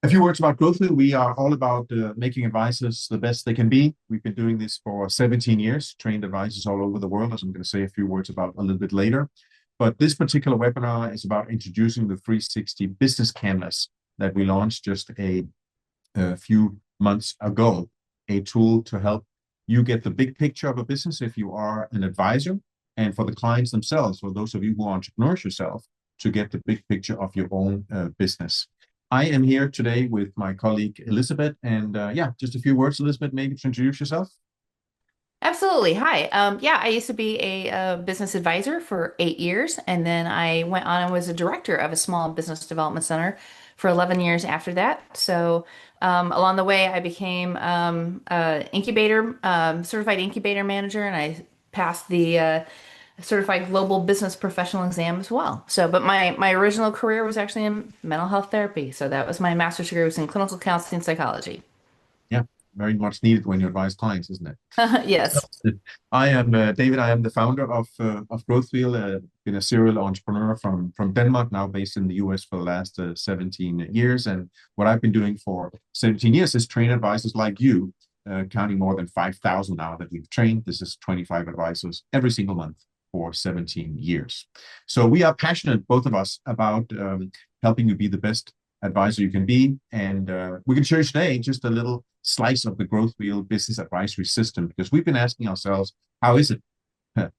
A few words about GrowthWheel. We are all about making advisors the best they can be. We've been doing this for 17 years, trained advisors all over the world, as I'm going to say a few words about a little bit later. But this particular webinar is about introducing the 360 Business Canvas that we launched just a few months ago, a tool to help you get the big picture of a business if you are an advisor, and for the clients themselves, for those of you who are entrepreneurs yourself, to get the big picture of your own business. I am here today with my colleague Elizabeth, and yeah, just a few words, Elizabeth, maybe to introduce yourself. Absolutely. Hi. Yeah, I used to be a business advisor for 8 years, and then I went on and was a director of a small business development center for 11 years after that. So, along the way, I became certified incubator manager, and I passed the certified global business professional exam as well. So, but my original career was actually in mental health therapy. So that was my master's degree was in clinical counseling psychology. Yeah, very much needed when you advise clients, isn't it? Yes. I am David. I am the founder of GrowthWheel. Been a serial entrepreneur from Denmark, now based in the US for the last 17 years. And what I've been doing for 17 years is train advisors like you, counting more than 5,000 now that we've trained. This is 25 advisors every single month for 17 years. So we are passionate, both of us, about helping you be the best advisor you can be. And we can share today just a little slice of the GrowthWheel business advisory system, because we've been asking ourselves, how is it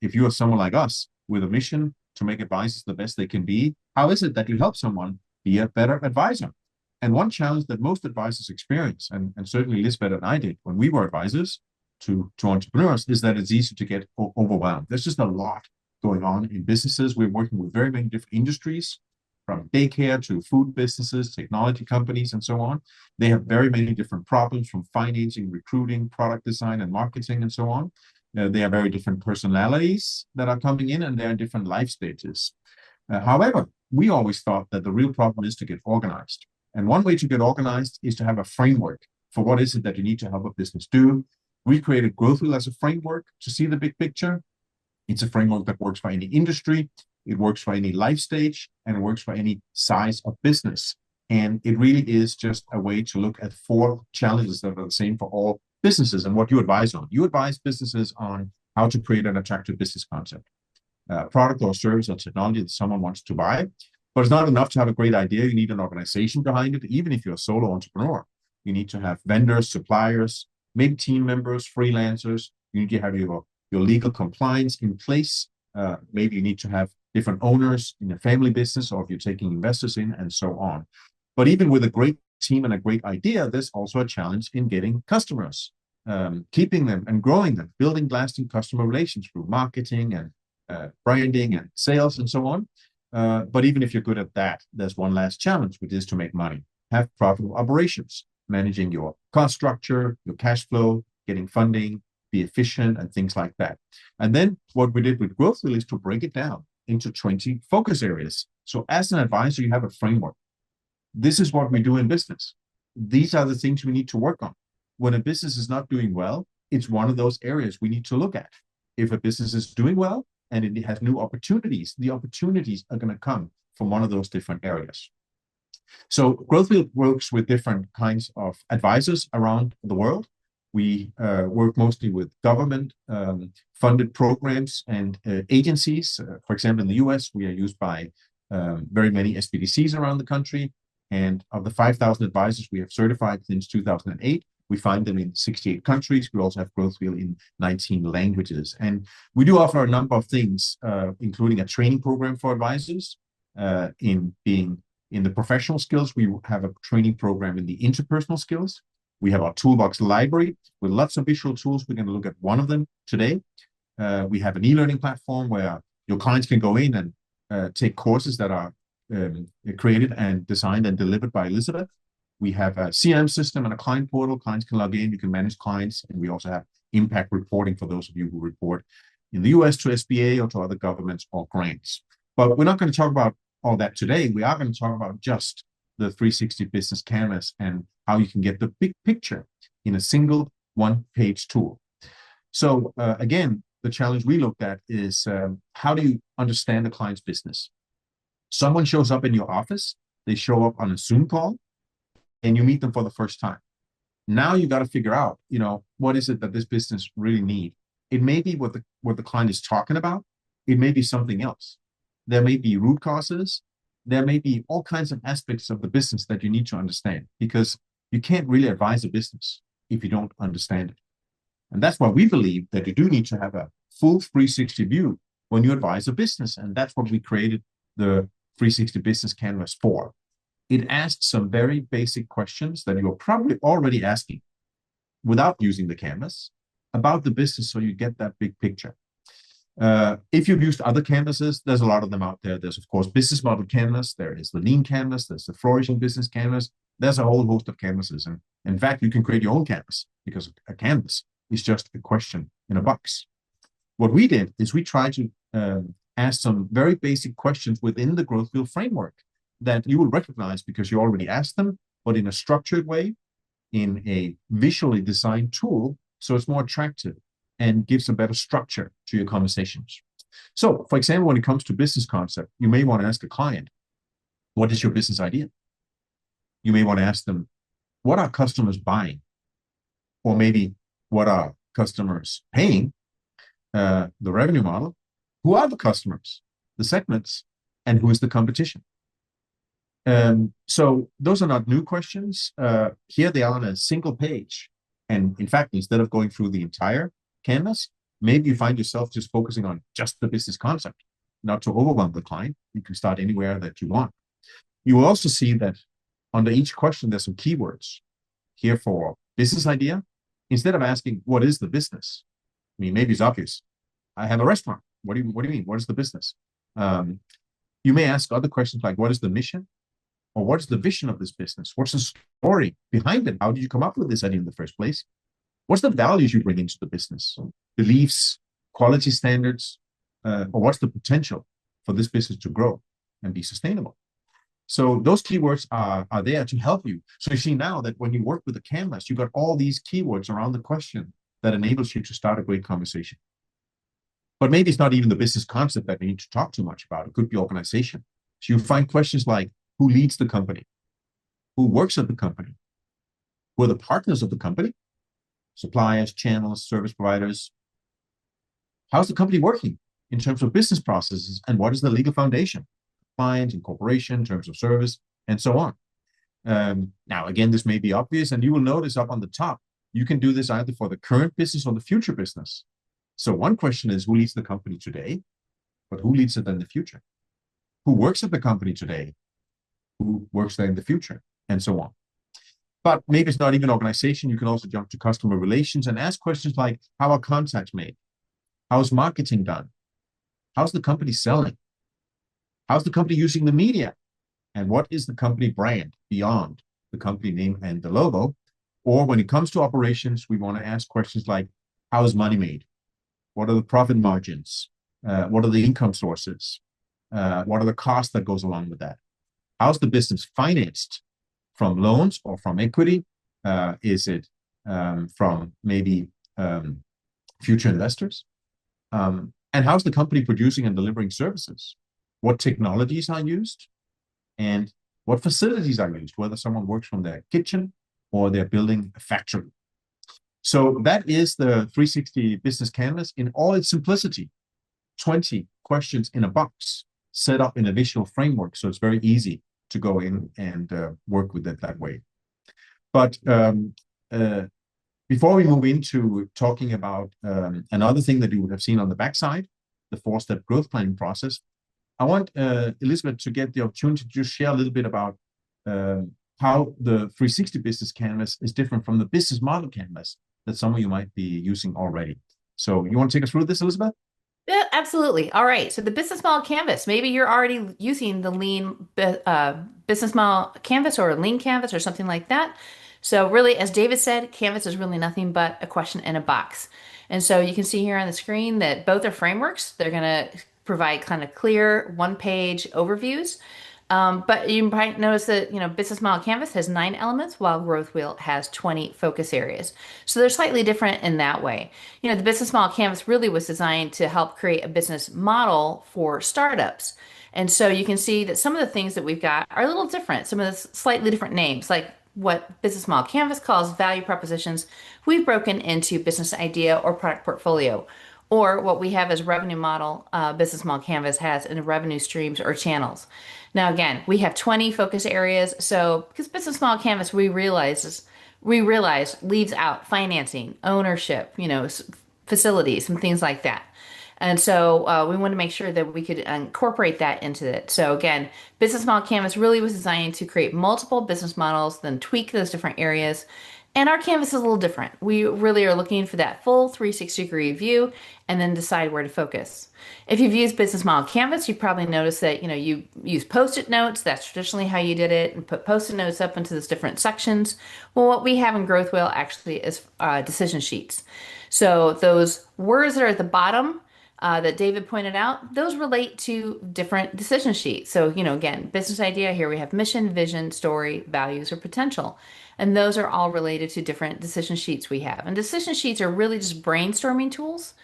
if you are someone like us with a mission to make advisors the best they can be, how is it that you help someone be a better advisor? And one challenge that most advisors experience, and certainly Lisbeth and I did when we were advisors to entrepreneurs, is that it's easy to get overwhelmed. There's just a lot going on in businesses. We're working with very many different industries, from daycare to food businesses, technology companies, and so on. They have very many different problems, from financing, recruiting, product design, and marketing, and so on. They have very different personalities that are coming in, and they're in different life stages. However, we always thought that the real problem is to get organized. And one way to get organized is to have a framework for what is it that you need to help a business do. We created GrowthWheel as a framework to see the big picture. It's a framework that works for any industry, it works for any life stage, and it works for any size of business. And it really is just a way to look at four challenges that are the same for all businesses and what you advise on. You advise businesses on how to create an attractive business concept, product or service or technology that someone wants to buy. But it's not enough to have a great idea. You need an organization behind it. Even if you're a solo entrepreneur, you need to have vendors, suppliers, maybe team members, freelancers. You need to have your legal compliance in place. Maybe you need to have different owners in a family business, or if you're taking investors in, and so on. But even with a great team and a great idea, there's also a challenge in getting customers, keeping them and growing them, building lasting customer relations through marketing and branding and sales and so on. But even if you're good at that, there's one last challenge, which is to make money, have profitable operations, managing your cost structure, your cash flow, getting funding, be efficient, and things like that. And then what we did with GrowthWheel is to break it down into 20 focus areas. So as an advisor, you have a framework. This is what we do in business. These are the things we need to work on. When a business is not doing well, it's one of those areas we need to look at. If a business is doing well and it has new opportunities, the opportunities are going to come from one of those different areas. So GrowthWheel works with different kinds of advisors around the world. We work mostly with government funded programs and agencies. For example, in the US, we are used by very many SBDCs around the country. And of the 5,000 advisors we have certified since 2008, we find them in 68 countries. We also have GrowthWheel in 19 languages. And we do offer a number of things, including a training program for advisors in the professional skills. We have a training program in the interpersonal skills. We have our toolbox library with lots of visual tools. We're going to look at one of them today. We have an e-learning platform where your clients can go in and take courses that are created and designed and delivered by Elizabeth. We have a CRM system and a client portal. Clients can log in. You can manage clients. And we also have impact reporting for those of you who report in the US to SBA or to other governments or grants. But we're not going to talk about all that today. We are going to talk about just the 360 business canvas and how you can get the big picture in a single one-page tool. So again, the challenge we looked at is how do you understand the client's business? Someone shows up in your office, they show up on a Zoom call, and you meet them for the first time. Now you got to figure out, what is it that this business really need? It may be what the client is talking about. It may be something else. There may be root causes. There may be all kinds of aspects of the business that you need to understand because you can't really advise a business if you don't understand it. And that's why we believe that you do need to have a full 360 view when you advise a business. And that's what we created the 360 Business Canvas for. It asks some very basic questions that you're probably already asking without using the canvas about the business so you get that big picture. If you've used other canvases, there's a lot of them out there. There's, of course, business model canvas. There is the lean canvas. There's the flourishing business canvas. There's a whole host of canvases. And in fact, you can create your own canvas because a canvas is just a question in a box. What we did is we tried to ask some very basic questions within the GrowthWheel framework that you will recognize because you already asked them, but in a structured way, in a visually designed tool, so it's more attractive and gives a better structure to your conversations. So, for example, when it comes to business concept, you may want to ask a client, what is your business idea? You may want to ask them, what are customers buying? Or maybe, what are customers paying? The revenue model. Who are the customers? The segments? And who is the competition? So those are not new questions. Here they are on a single page. And in fact, instead of going through the entire canvas, maybe you find yourself just focusing on just the business concept, not to overwhelm the client. You can start anywhere that you want. You will also see that under each question, there's some keywords here for business idea. Instead of asking, what is the business? I mean, maybe it's obvious. I have a restaurant. What do you mean? What is the business? You may ask other questions like, what is the mission? Or what is the vision of this business? What's the story behind it? How did you come up with this idea in the first place? What's the values you bring into the business? Beliefs, quality standards, or what's the potential for this business to grow and be sustainable? So those keywords are there to help you. So you see now that when you work with the canvas, you got all these keywords around the question that enables you to start a great conversation. But maybe it's not even the business concept that you need to talk too much about. It could be organization. So you find questions like, who leads the company? Who works at the company? Who are the partners of the company? Suppliers, channels, service providers. How's the company working in terms of business processes? And what is the legal foundation? Client, incorporation, terms of service, and so on. Now, again, this may be obvious, and you will notice up on the top, you can do this either for the current business or the future business. So one question is, who leads the company today? But who leads it in the future? Who works at the company today? Who works there in the future, and so on. But maybe it's not even organization. You can also jump to customer relations and ask questions like, how are contacts made? How's marketing done? How's the company selling? How's the company using the media? And what is the company brand beyond the company name and the logo? Or when it comes to operations, we want to ask questions like, how is money made? What are the profit margins? What are the income sources? What are the costs that goes along with that? How's the business financed? From loans or from equity? Is it from maybe future investors? And how's the company producing and delivering services? What technologies are used? And what facilities are used? Whether someone works from their kitchen or they're building a factory. So that is the 360 Business Canvas in all its simplicity. 20 questions in a box set up in a visual framework. So it's very easy to go in and work with it that way. But before we move into talking about another thing that you would have seen on the backside, the 4-step growth planning process, I want Elizabeth to get the opportunity to just share a little bit about how the 360 Business Canvas is different from the business model canvas that some of you might be using already. So you want to take us through this, Elizabeth? Yeah, absolutely. All right. So the business model canvas, maybe you're already using the lean business model canvas or a lean canvas or something like that. So really, as David said, canvas is really nothing but a question in a box. And so you can see here on the screen that both are frameworks. They're going to provide kind of clear one-page overviews. But you might notice that, Business Model Canvas has 9 elements while GrowthWheel has 20 focus areas. So they're slightly different in that way. The Business Model Canvas really was designed to help create a business model for startups. And so you can see that some of the things that we've got are a little different, some of the slightly different names. Like what Business Model Canvas calls value propositions, we've broken into business idea or product portfolio, or what we have as revenue model, Business Model Canvas has in revenue streams or channels. Now, again, we have 20 focus areas. So, because Business Model Canvas, we realize leaves out financing, ownership, facilities and things like that. And so we want to make sure that we could incorporate that into it. So again, Business Model Canvas really was designed to create multiple business models, then tweak those different areas. And our canvas is a little different. We really are looking for that full 360-degree view and then decide where to focus. If you've used Business Model Canvas, you probably noticed that, you use post-it notes. That's traditionally how you did it, and put post-it notes up into those different sections. Well, what we have in GrowthWheel actually is decision sheets. So those words that are at the bottom that David pointed out, those relate to different decision sheets. So, again, business idea, here we have mission, vision, story, values, or potential. And those are all related to different decision sheets we have. And decision sheets are really just brainstorming tools.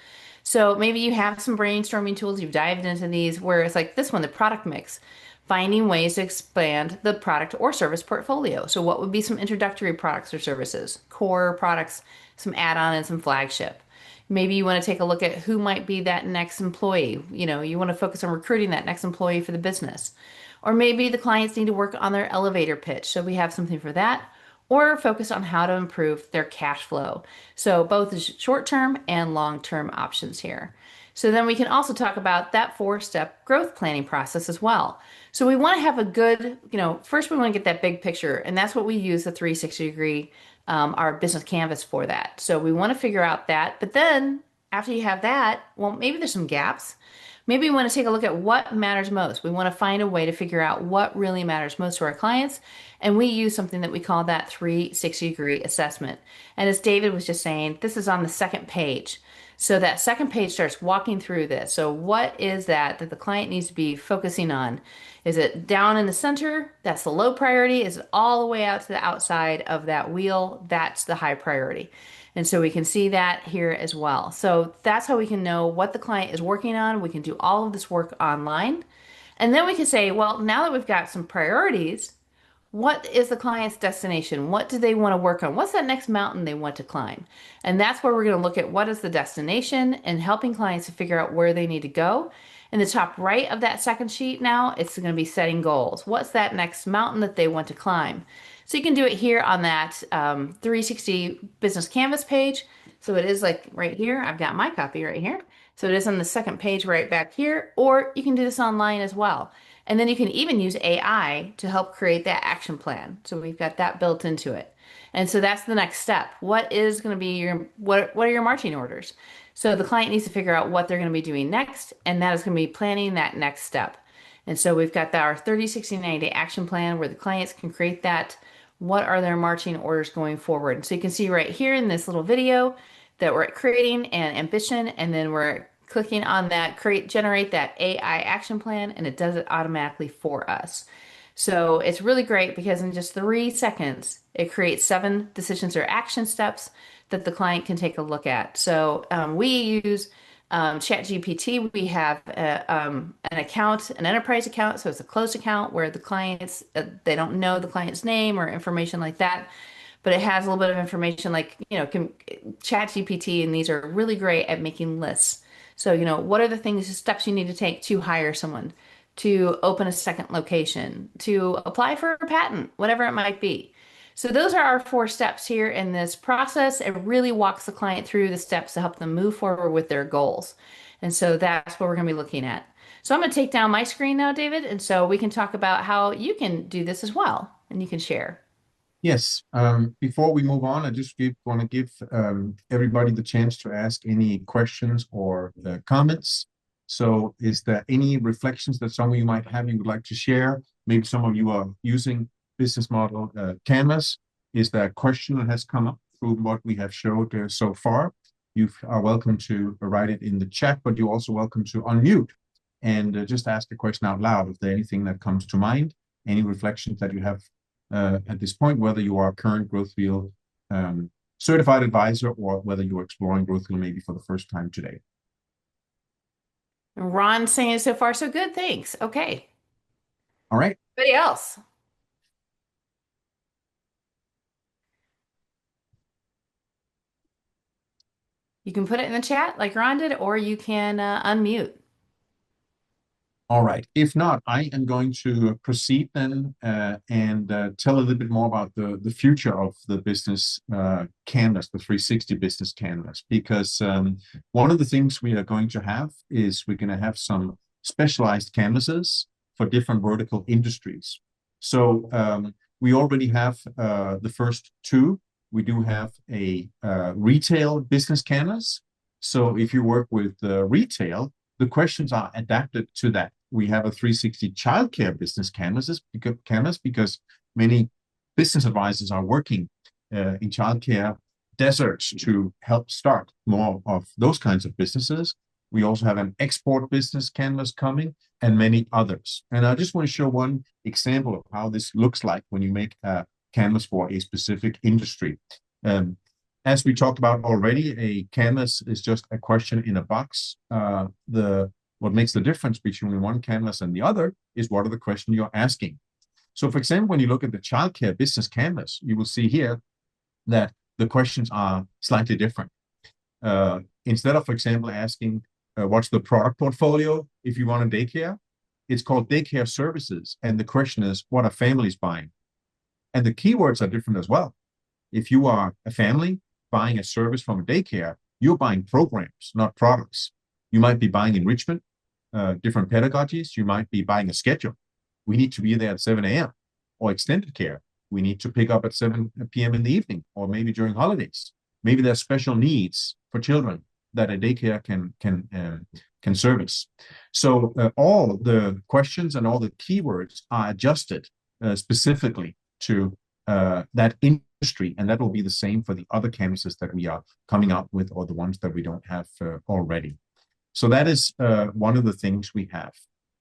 So maybe you have some brainstorming tools, you've dived into these, where it's like this one, the product mix, finding ways to expand the product or service portfolio. So, what would be some introductory products or services, core products, some add on, and some flagship? Maybe you want to take a look at who might be that next employee. You want to focus on recruiting that next employee for the business. Or maybe the clients need to work on their elevator pitch. So we have something for that. Or focus on how to improve their cash flow. So both short term and long term options here. So then we can also talk about that four-step growth planning process as well. So we want to have a good, first we want to get that big picture, and that's what we use the 360-degree our business canvas for that. So we want to figure out that. But then after you have that, well, maybe there's some gaps. Maybe we want to take a look at what matters most. We want to find a way to figure out what really matters most to our clients. And we use something that we call that 360-degree assessment. And as David was just saying, this is on the second page. So that second page starts walking through this. So what is that the client needs to be focusing on? Is it down in the center? That's the low priority. Is it all the way out to the outside of that wheel? That's the high priority. And so we can see that here as well. So that's how we can know what the client is working on. We can do all of this work online. And then we can say, well, now that we've got some priorities, what is the client's destination? What do they want to work on? What's that next mountain they want to climb? And that's where we're going to look at what is the destination and helping clients to figure out where they need to go. In the top right of that second sheet now, it's going to be setting goals. What's that next mountain that they want to climb? So you can do it here on that 360 Business Canvas page. So it is like right here. I've got my copy right here. So it is on the second page right back here, or you can do this online as well. And then you can even use AI to help create that action plan. So we've got that built into it. And so that's the next step. What is going to be what are your marching orders? So the client needs to figure out what they're going to be doing next, and that is going to be planning that next step. And so we've got our 30, 60, 90-day action plan where the clients can create that. What are their marching orders going forward? And so you can see right here in this little video that we're creating an ambition, and then we're clicking on that generate that AI action plan, and it does it automatically for us. So it's really great because in just 3 seconds, it creates 7 decisions or action steps that the client can take a look at. So we use ChatGPT. We have an account, an enterprise account. So it's a closed account where the clients, they don't know the client's name or information like that. But it has a little bit of information like, ChatGPT, and these are really great at making lists. So, what are the steps you need to take to hire someone, to open a second location, to apply for a patent, whatever it might be. So those are our 4 steps here in this process. It really walks the client through the steps to help them move forward with their goals. And so that's what we're going to be looking at. So I'm going to take down my screen now, David, and so we can talk about how you can do this as well, and you can share. Yes. Before we move on, I just want to give everybody the chance to ask any questions or comments. So is there any reflections that some of you might have you would like to share? Maybe some of you are using business model Canvas. Is there a question that has come up through what we have showed so far? You are welcome to write it in the chat, but you're also welcome to unmute and just ask the question out loud if there's anything that comes to mind, any reflections that you have at this point, whether you are a current GrowthWheel certified advisor or whether you're exploring GrowthWheel maybe for the first time today. Ron saying so far so good. Thanks. Okay. All right. Anybody else? You can put it in the chat like Ron did, or you can unmute. All right. If not, I am going to proceed then and tell a little bit more about the future of the business canvas, the 360 business canvas, because one of the things we are going to have is we're going to have some specialized canvases for different vertical industries. So we already have the first two. We do have a retail business canvas. So if you work with retail, the questions are adapted to that. We have a 360 childcare business canvas because many business advisors are working in childcare deserts to help start more of those kinds of businesses. We also have an export business canvas coming and many others. And I just want to show one example of how this looks like when you make a canvas for a specific industry. As we talked about already, a canvas is just a question in a box. What makes the difference between one canvas and the other is what are the questions you're asking. So for example, when you look at the childcare business canvas, you will see here that the questions are slightly different. Instead of, for example, asking what's the product portfolio if you want a daycare, it's called daycare services. And the question is, what are families buying? And the keywords are different as well. If you are a family buying a service from a daycare, you're buying programs, not products. You might be buying enrichment, different pedagogies. You might be buying a schedule. We need to be there at 7 a.m. or extended care. We need to pick up at 7 p.m. in the evening or maybe during holidays. Maybe there's special needs for children that a daycare can service. So all the questions and all the keywords are adjusted specifically to that industry, and that will be the same for the other canvases that we are coming up with or the ones that we don't have already. So that is one of the things we have.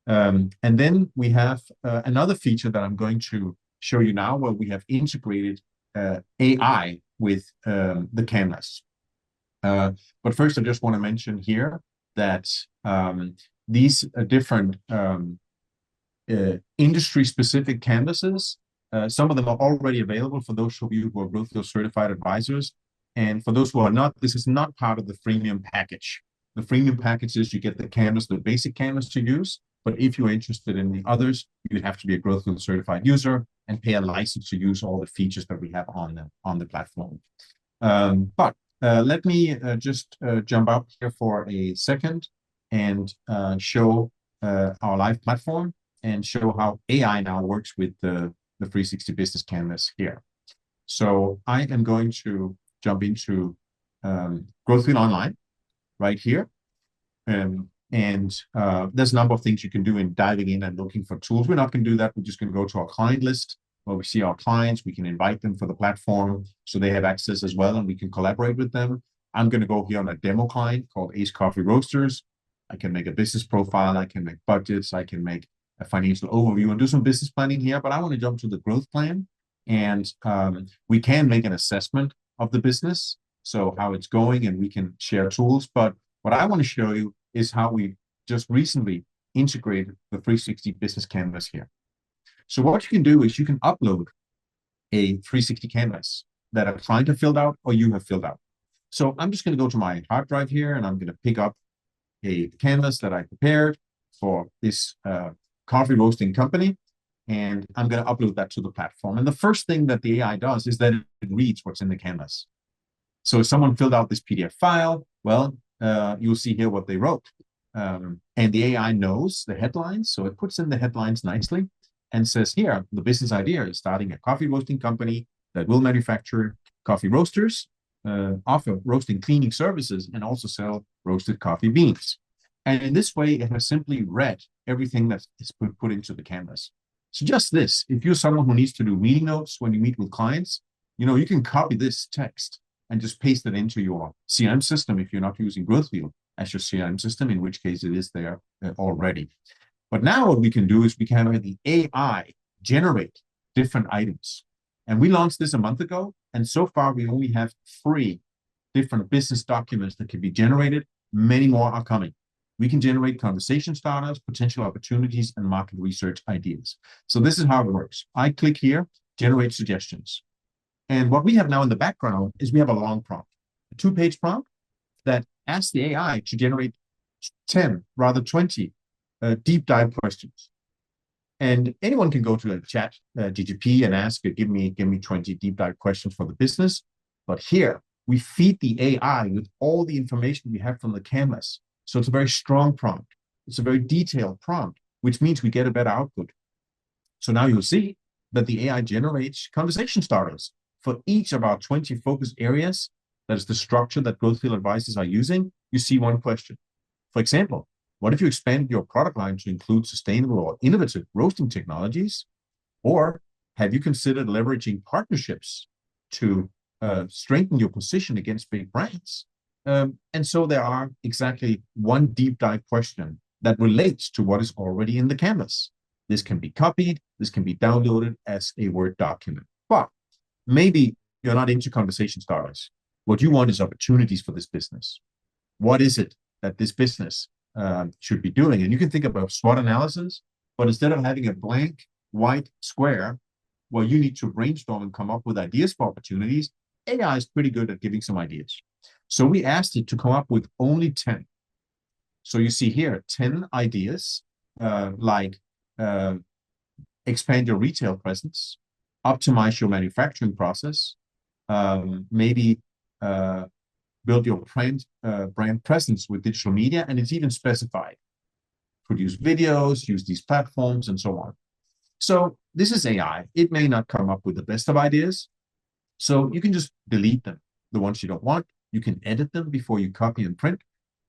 And then we have another feature that I'm going to show you now where we have integrated AI with the canvas. But first, I just want to mention here that these different industry-specific canvases, some of them are already available for those of you who are GrowthWheel certified advisors. And for those who are not, this is not part of the freemium package. The freemium package is you get the canvas, the basic canvas to use. But if you're interested in the others, you have to be a GrowthWheel certified user and pay a license to use all the features that we have on the platform. But let me just jump out here for a second and show our live platform and show how AI now works with the 360 Business Canvas here. So I am going to jump into GrowthWheel Online right here. There's a number of things you can do in diving in and looking for tools. We're not going to do that. We're just going to go to our client list where we see our clients. We can invite them for the platform so they have access as well and we can collaborate with them. I'm going to go here on a demo client called Ace Coffee Roasters. I can make a business profile. I can make budgets. I can make a financial overview and do some business planning here. But I want to jump to the growth plan. And we can make an assessment of the business, so how it's going, and we can share tools. But what I want to show you is how we just recently integrated the 360 Business Canvas here. So what you can do is you can upload a 360 canvas that a client have filled out or you have filled out. So I'm just going to go to my hard drive here and I'm going to pick up a canvas that I prepared for this coffee roasting company. And I'm going to upload that to the platform. And the first thing that the AI does is that it reads what's in the canvas. So if someone filled out this PDF file, well, you'll see here what they wrote. And the AI knows the headlines. So it puts in the headlines nicely and says here, the business idea is starting a coffee roasting company that will manufacture coffee roasters, offer roasting cleaning services, and also sell roasted coffee beans. And in this way, it has simply read everything that is put into the canvas. So just this, if you're someone who needs to do meeting notes when you meet with clients, you can copy this text and just paste it into your CRM system if you're not using GrowthWheel as your CRM system, in which case it is there already. But now what we can do is we can have the AI generate different items. And we launched this a month ago. And so far, we only have 3 different business documents that can be generated. Many more are coming. We can generate conversation starters, potential opportunities, and market research ideas. So this is how it works. I click here, generate suggestions. And what we have now in the background is we have a long prompt, a 2-page prompt that ask the AI to generate 10, rather 20 deep dive questions. And anyone can go to a chat GTP and ask it, give me 20 deep dive questions for the business. But here we feed the AI with all the information we have from the canvas. So it's a very strong prompt. It's a very detailed prompt, which means we get a better output. So now you'll see that the AI generates conversation starters for each of our 20 focus areas. That is the structure that GrowthWheel advisors are using. You see one question. For example, what if you expand your product line to include sustainable or innovative roasting technologies? Or have you considered leveraging partnerships to strengthen your position against big brands? And so there are exactly one deep dive question that relates to what is already in the canvas. This can be copied, this can be downloaded as a Word document. But maybe you're not into conversation starters. What you want is opportunities for this business. What is it that this business should be doing? And you can think about SWOT analysis, but instead of having a blank white square where you need to brainstorm and come up with ideas for opportunities, AI is pretty good at giving some ideas. So we asked it to come up with only 10. So you see here 10 ideas like expand your retail presence, optimize your manufacturing process, maybe build your brand presence with digital media, and it's even specified. Produce videos, use these platforms, and so on. So this is AI. It may not come up with the best of ideas, so you can just delete them, the ones you don't want. You can edit them before you copy and print.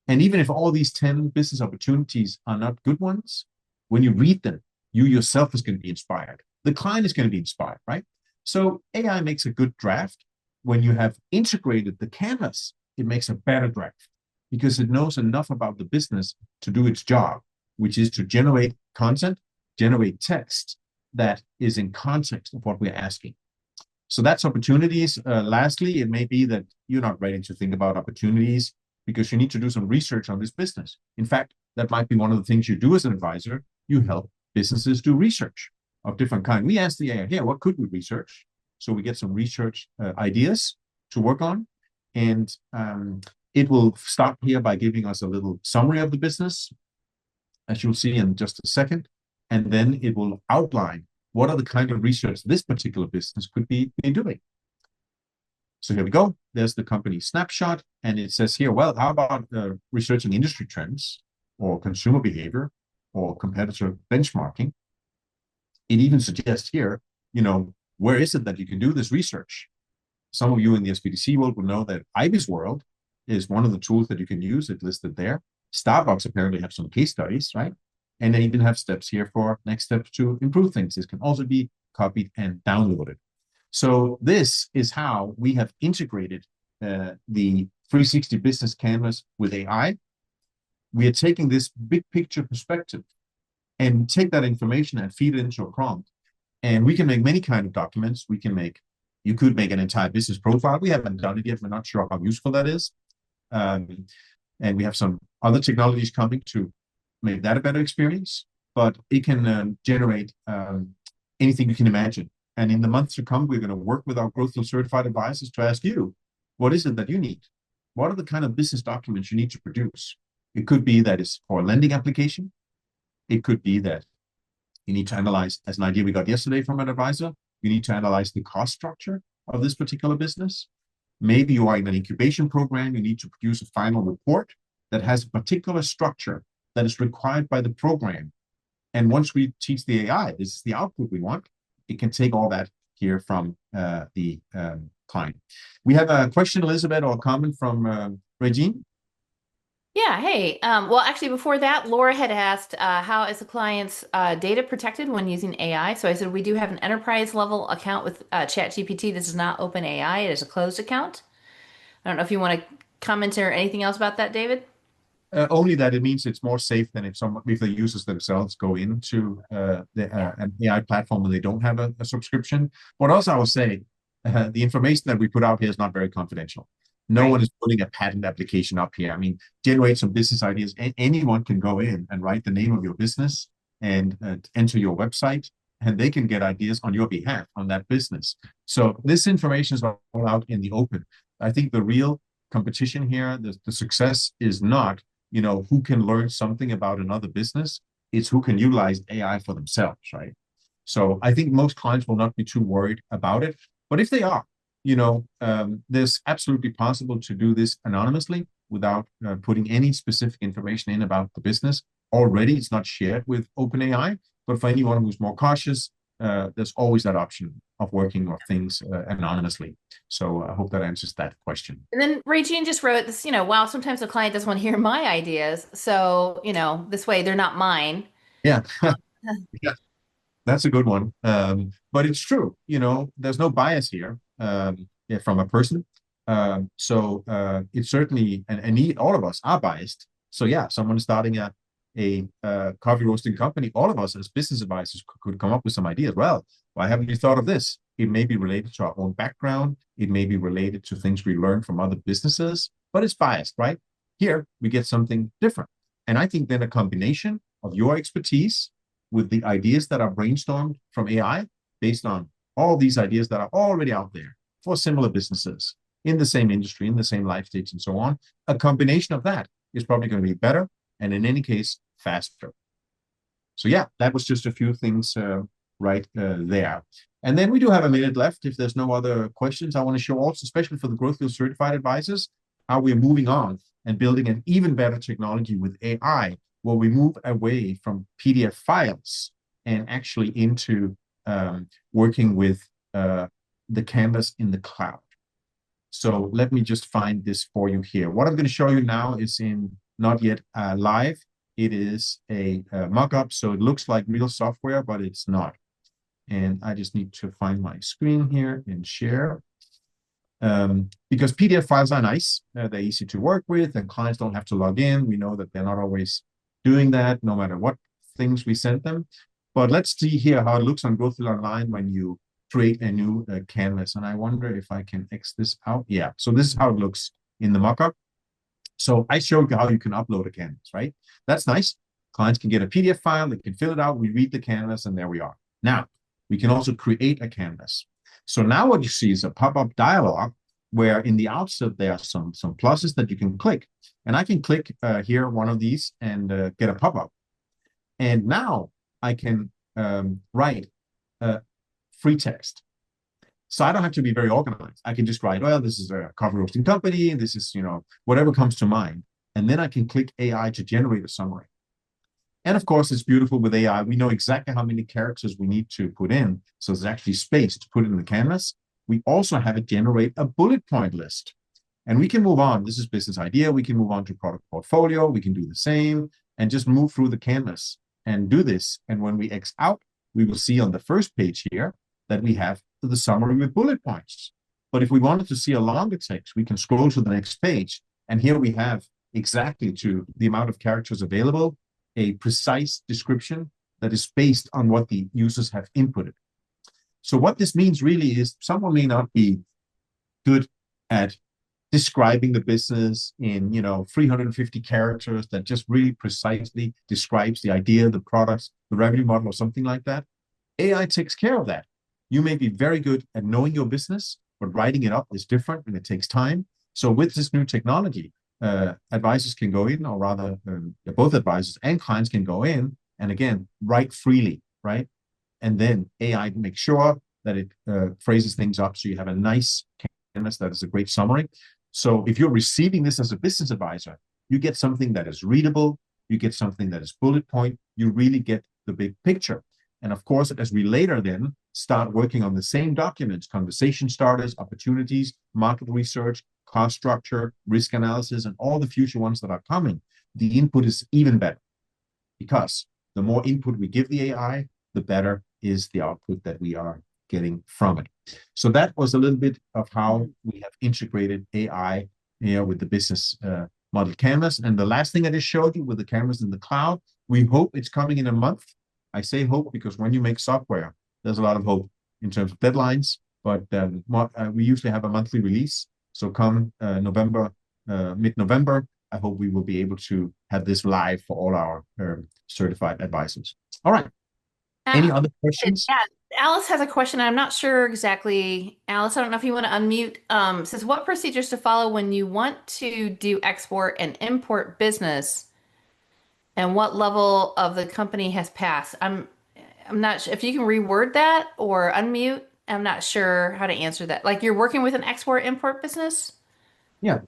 And even if all these 10 business opportunities are not good ones, when you read them, you yourself is going to be inspired. The client is going to be inspired, right? So AI makes a good draft. When you have integrated the canvas, it makes a better draft because it knows enough about the business to do its job, which is to generate content, generate text that is in context of what we're asking. So that's opportunities. Lastly, it may be that you're not ready to think about opportunities because you need to do some research on this business. In fact, that might be one of the things you do as an advisor. You help businesses do research of different kind. We ask the AI, yeah, what could we research? So we get some research ideas to work on. And it will start here by giving us a little summary of the business, as you'll see in just a second. And then it will outline what are the kind of research this particular business could be doing. So here we go. There's the company snapshot. And it says here, well, how about researching industry trends or consumer behavior or competitor benchmarking? It even suggests here, where is it that you can do this research? Some of you in the SBDC world will know that IBIS World is one of the tools that you can use. It's listed there. Starbucks apparently have some case studies, right? And they even have steps here for next steps to improve things. This can also be copied and downloaded. So this is how we have integrated the 360 business canvas with AI. We are taking this big picture perspective and take that information and feed it into a prompt. And we can make many kinds of documents. You could make an entire business profile. We haven't done it yet. We're not sure how useful that is. And we have some other technologies coming to make that a better experience. But it can generate anything you can imagine. And in the months to come, we're going to work with our GrowthWheel certified advisors to ask you, what is it that you need? What are the kind of business documents you need to produce? It could be that it's for a lending application. It could be that you need to analyze, as an idea we got yesterday from an advisor, you need to analyze the cost structure of this particular business. Maybe you are in an incubation program, you need to produce a final report that has a particular structure that is required by the program. And once we teach the AI, this is the output we want, it can take all that here from the client. We have a question, Elizabeth, or a comment from Regine. Yeah, hey. Well, actually, before that, Laura had asked, how is the client's data protected when using AI? So I said, we do have an enterprise level account with ChatGPT. This is not open AI. It is a closed account. I don't know if you want to comment or anything else about that, David. Only that it means it's more safe than if the users themselves go into an AI platform and they don't have a subscription. But also, I will say, the information that we put out here is not very confidential. No one is putting a patent application up here. I mean, generate some business ideas. Anyone can go in and write the name of your business and enter your website, and they can get ideas on your behalf on that business. So this information is all out in the open. I think the real competition here. The success is not, who can learn something about another business. It's who can utilize AI for themselves, right? So I think most clients will not be too worried about it. But if they are, there's absolutely possible to do this anonymously without putting any specific information in about the business. Already, it's not shared with OpenAI, but for anyone who's more cautious, there's always that option of working on things anonymously. So I hope that answers that question. And then Regine just wrote this, wow, sometimes the client doesn't want to hear my ideas. So, this way they're not mine. Yeah, yeah, that's a good one. But it's true, there's no bias here, yeah, from a person. So it's certainly, and all of us are biased. So yeah, someone starting a coffee roasting company, all of us as business advisors could come up with some ideas. Well, why haven't you thought of this? It may be related to our own background. It may be related to things we learned from other businesses, but it's biased, right? Here, we get something different. And I think then a combination of your expertise with the ideas that are brainstormed from AI based on all these ideas that are already out there for similar businesses in the same industry, in the same life stage, and so on. A combination of that is probably going to be better, and in any case, faster. So yeah, that was just a few things right there. And then we do have a minute left. If there's no other questions, I want to show also, especially for the GrowthWheel certified advisors, how we're moving on and building an even better technology with AI, where we move away from PDF files and actually into working with the canvas in the cloud. So let me just find this for you here. What I'm going to show you now is not yet live. It is a mock-up, so it looks like real software, but it's not. And I just need to find my screen here and share. Because PDF files are nice. They're easy to work with, and clients don't have to log in. We know that they're not always doing that, no matter what things we send them. But let's see here how it looks on GrowthWheel Online when you create a new canvas. And I wonder if I can X this out. Yeah, so this is how it looks in the mockup. So I showed you how you can upload a canvas, right? That's nice. Clients can get a PDF file, they can fill it out, we read the canvas, and there we are. Now, we can also create a canvas. So now what you see is a pop-up dialog where in the outset there are some pluses that you can click. And I can click here, one of these, and get a pop-up. And now I can write free text. So I don't have to be very organized. I can just write, well, this is a coffee roasting company. This is, whatever comes to mind. And then I can click AI to generate a summary. And of course, it's beautiful with AI. We know exactly how many characters we need to put in. So there's actually space to put it in the canvas. We also have it generate a bullet point list. And we can move on. This is business idea. We can move on to product portfolio. We can do the same and just move through the canvas and do this. And when we X out, we will see on the first page here that we have the summary with bullet points. But if we wanted to see a longer text, we can scroll to the next page. And here we have exactly to the amount of characters available, a precise description that is based on what the users have inputted. So what this means really is someone may not be good at describing the business in 350 characters that just really precisely describes the idea, the products, the revenue model, or something like that. AI takes care of that. You may be very good at knowing your business, but writing it up is different and it takes time. So with this new technology, advisors can go in, or rather both advisors and clients can go in and again, write freely, right? And then AI makes sure that it phrases things up so you have a nice canvas that is a great summary. So if you're receiving this as a business advisor, you get something that is readable, you get something that is bullet point, you really get the big picture. And of course, as we later then start working on the same documents, conversation starters, opportunities, market research, cost structure, risk analysis, and all the future ones that are coming, the input is even better. Because the more input we give the AI, the better is the output that we are getting from it. So that was a little bit of how we have integrated AI with the business model canvas. And the last thing I just showed you with the canvas in the cloud, we hope it's coming in a month. I say hope because when you make software, there's a lot of hope in terms of deadlines, but we usually have a monthly release. So come November, mid-November, I hope we will be able to have this live for all our certified advisors. All right. Any other questions? Yeah, Alice has a question. I'm not sure exactly. Alice, I don't know if you want to unmute. Says what procedures to follow when you want to do export and import business, and what level of the company has passed. I'm not sure if you can reword that or unmute. I'm not sure how to answer that. Like you're working with an export import business? Yeah,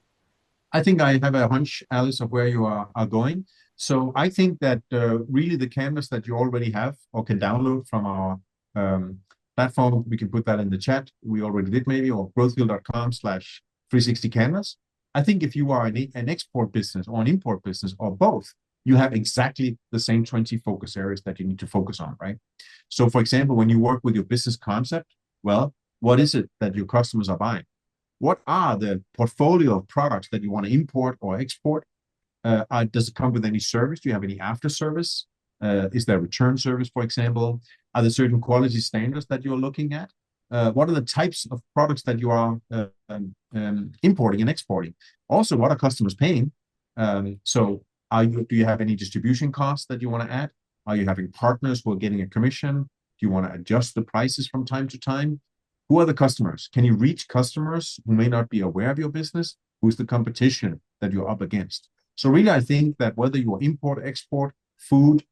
I think I have a hunch, Alice, of where you are going. So I think that really the canvas that you already have or can download from our um, platform, we can put that in the chat. We already did maybe, or growthwheel.com/360canvas. I think if you are an export business or an import business or both, you have exactly the same 20 focus areas that you need to focus on, right? So for example, when you work with your business concept, well, what is it that your customers are buying? What are the portfolio of products that you want to import or export? Does it come with any service? Do you have any after service? Is there a return service, for example? Are there certain quality standards that you're looking at? What are the types of products that you are importing and exporting? Also, what are customers paying? Do you have any distribution costs that you want to add? Are you having partners who are getting a commission? Do you want to adjust the prices from time to time? Who are the customers? Can you reach customers who may not be aware of your business? Who's the competition that you're up against? So really, I think that whether you are import, export, food,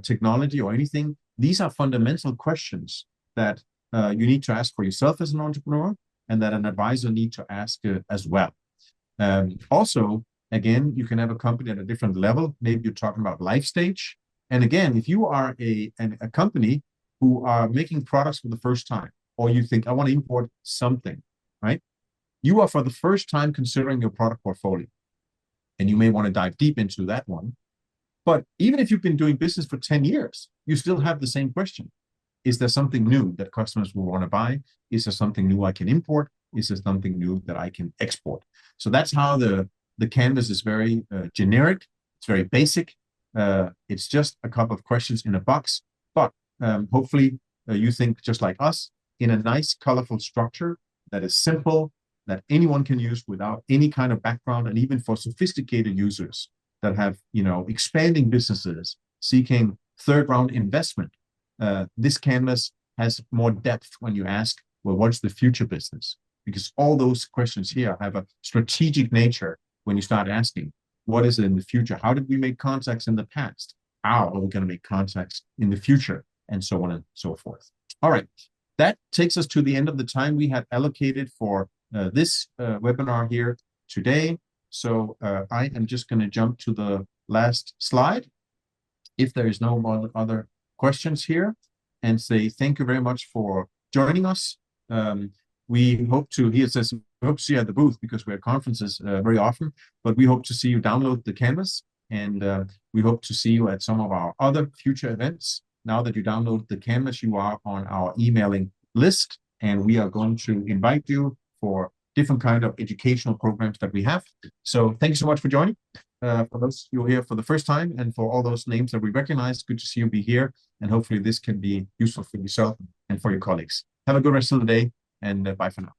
technology, or anything, these are fundamental questions that you need to ask for yourself as an entrepreneur and that an advisor need to ask as well. Also, again, you can have a company at a different level. Maybe you're talking about life stage. And again, if you are a company who are making products for the first time, or you think, I want to import something, right? You are for the first time considering your product portfolio. And you may want to dive deep into that one. But even if you've been doing business for 10 years, you still have the same question. Is there something new that customers will want to buy? Is there something new I can import? Is there something new that I can export? So that's how the canvas is very generic. It's very basic. It's just a couple of questions in a box. But hopefully you think just like us in a nice, colorful structure that is simple, that anyone can use without any kind of background, and even for sophisticated users that have, expanding businesses seeking third round investment. This canvas has more depth when you ask, well, what's the future business? Because all those questions here have a strategic nature when you start asking, what is it in the future? How did we make contacts in the past? How are we going to make contacts in the future? And so on and so forth. All right. That takes us to the end of the time we had allocated for this webinar here today. So I am just going to jump to the last slide, if there is no more other questions here, and say thank you very much for joining us. We hope to, here it says, we hope to see you at the booth because we're at conferences very often, but we hope to see you download the canvas, and we hope to see you at some of our other future events. Now that you download the canvas, you are on our emailing list, and we are going to invite you for different kind of educational programs that we have. So thank you so much for joining. For those you're here for the first time, and for all those names that we recognize, good to see you be here. And hopefully this can be useful for yourself and for your colleagues. Have a good rest of the day, and bye for now.